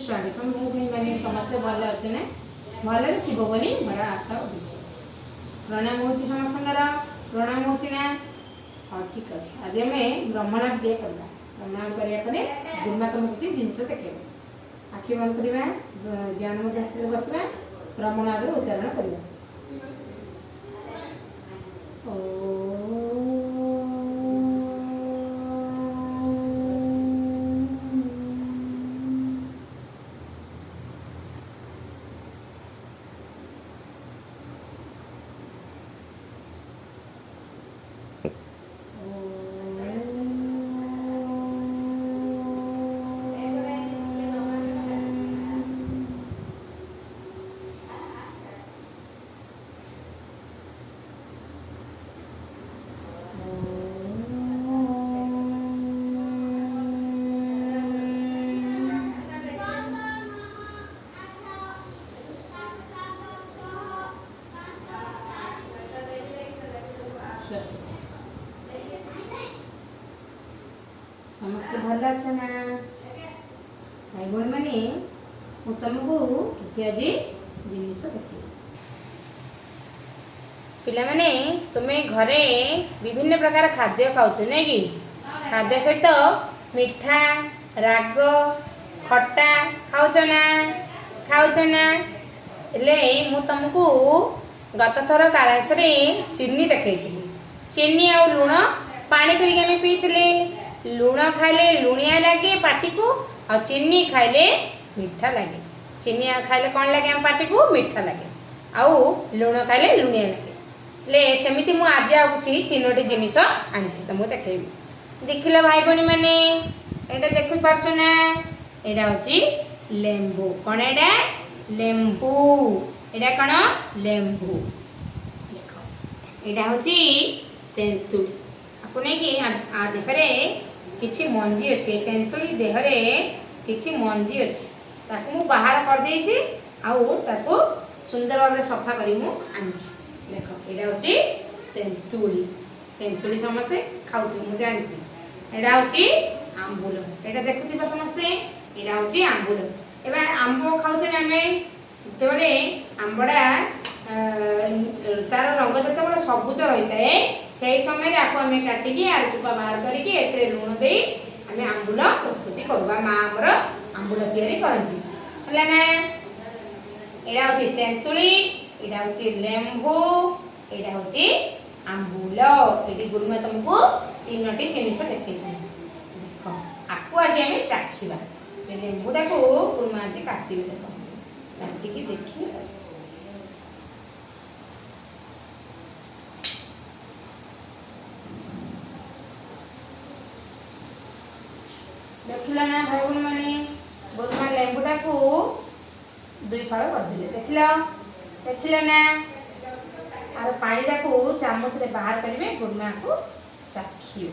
Study तुम मैंने समस्ते भल अच्छे ना भले थी बोली मोर आशा और विश्वास। प्रणाम हो समस्त प्रणाम हो हाँ ठीक अच्छे। आज आम ब्रह्मनाथ दिए करवा ब्रह्मनाथ करने गुरुमा तुमको किसी जिनस देखे आखि बंद करवा ज्ञान मध्य बसवा ब्रह्मनाथ उच्चारण करवा। समस्त भल अच्छे ना भाई भाई मैंने तुमको किसी आज जिनिस देखे पिलाने तुम्हें घरे विभिन्न प्रकार खाद्य खाऊच नहीं कि खाद्य सहित मिठा राग खट्टा खाऊच ना मु तुमको गत थर कालास चीनी देखी चीनी आ लुण पानी करके पीते लुण खाइले लुणिया लगे पाटी को और चीनी खाइले मीठा लगे चीनी खाइले कौन लगे हम पाटी को मीठा लगे आउ लुण खाइले लुणिया लगे ले सेमिति मु आज आउछि तीनोटी जिनिस आनिछि तुमको देखेबी देखिला भाई बणी माने एटा देखु पारछ ना एटा होछि लेंबू कोन एटा लेंबू एटा कोन लेंबू देखो एटा होछि तेंतुली आपने कि आ देहरे किछि मंजी अछि तेंतुली देहरे किछि मंजी अछि ताकू मु बाहर कर देछि आउ ताकू सुंदर भाबरे सफा करी मु आनिछि देखो एटा होछि तेंतुली तेंतुली समस्ते खाउथि मु जानछि एटा होछि आंबुल एटा देखुथिबा समस्ते एटा होछि आंबुल एबा आंबो खाउछे हमें जेबे आंबडा तार रंग जते बडा सबुज रहिताए से समय आपको आम काटिकी आर चुपा बाहर करके लुण दे आम आंबुल प्रस्तुति करवा माँ आमर आंबुल तैयारी करती है ना एटा होछि तेंतुली एटा होछि लेंबू एटा होछि आंबुल एटी गुरुमा तुमको तीनोटी जिनिस देखै देख आपको आज आम चाखिबा लेंबूटा को गुरुमा आज काटिबे देखो काटिकी देखी देखिला ना भाई बहन मैंने गुरुमा लेंबूटा को दुई फाड़ करदे देखिला ना आर पानीटा को चामच रे बाहर करेंगे गुरुमा को चाखिए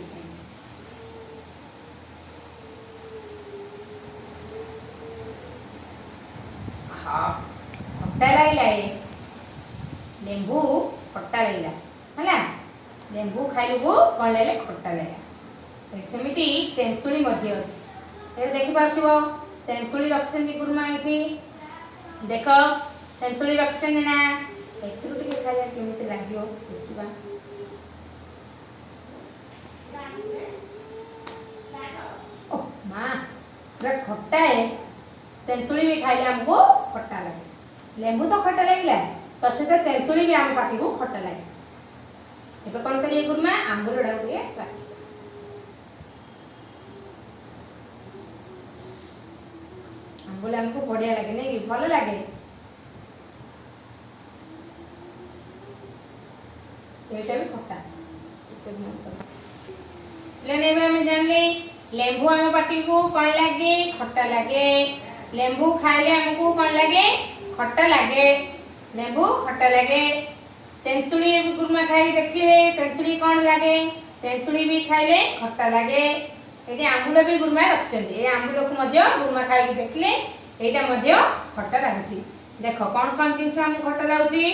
हाँ खट्टा लगे लेंबू खट्टा लगे है लेंबू खाइलु को कौन लगे खट्टा लगे सेमिति तेंतुली मध्य अच्छी ये देखि पारथिबो तेंतुली रखछन्ती गुरुमा एठी देख तेंतुली रखछन्ती ना एथिरु टिके खाया केमिति लागियो देखिबा ओ मां पूरा खट्टा है तेंतुली भी खाइले हमको खट्टा लगे लेंबू तो खट्टा लागला तो से तेंतुली भी हम पाटी को खट्टा लगे एबे कोन करिए गुरुमा आंबुलडा टिके चाखी आंबुल हमको बढ़िया लगे नहीं भल लगे एटा भी खट्टा लेने में जानले लेंबू आम पाटी को कौन लगे खट्टा लगे लेंबू खाइले हमको कौन लगे खट्टा लगे लेंबू खट्टा लगे तेंतुली गुरुमा खाई देखिले तेंतुली कौन लगे तेंतुली भी खाइले खट्टा लगे ये आंबुल भी गुरुमा रखिछन्ती ए आंबुल को मध्य गुरुमा खाई देखिले एटा मध्य खट्टा लागुची देख कौन कौन जिनस हम खट्टा लागुची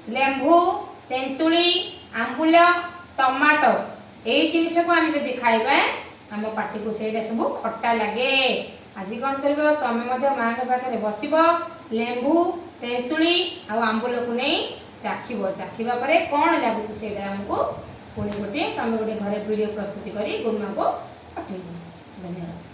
लेंबू तेंतुली आंबुल टमाटो यही जिनस को आम जब खाइबा आम पाटी को से सब खट्टा लगे आज कौन कर तमें माँ के पाखे बसब लेंबू तेतुली आंबुल को नहीं चाखब चाखा पर कौन लगुच से आमको पुणी गोटे तुम गोटे घरे वीडियो प्रस्तुति कर गुरुमा को पठेब। धन्यवाद।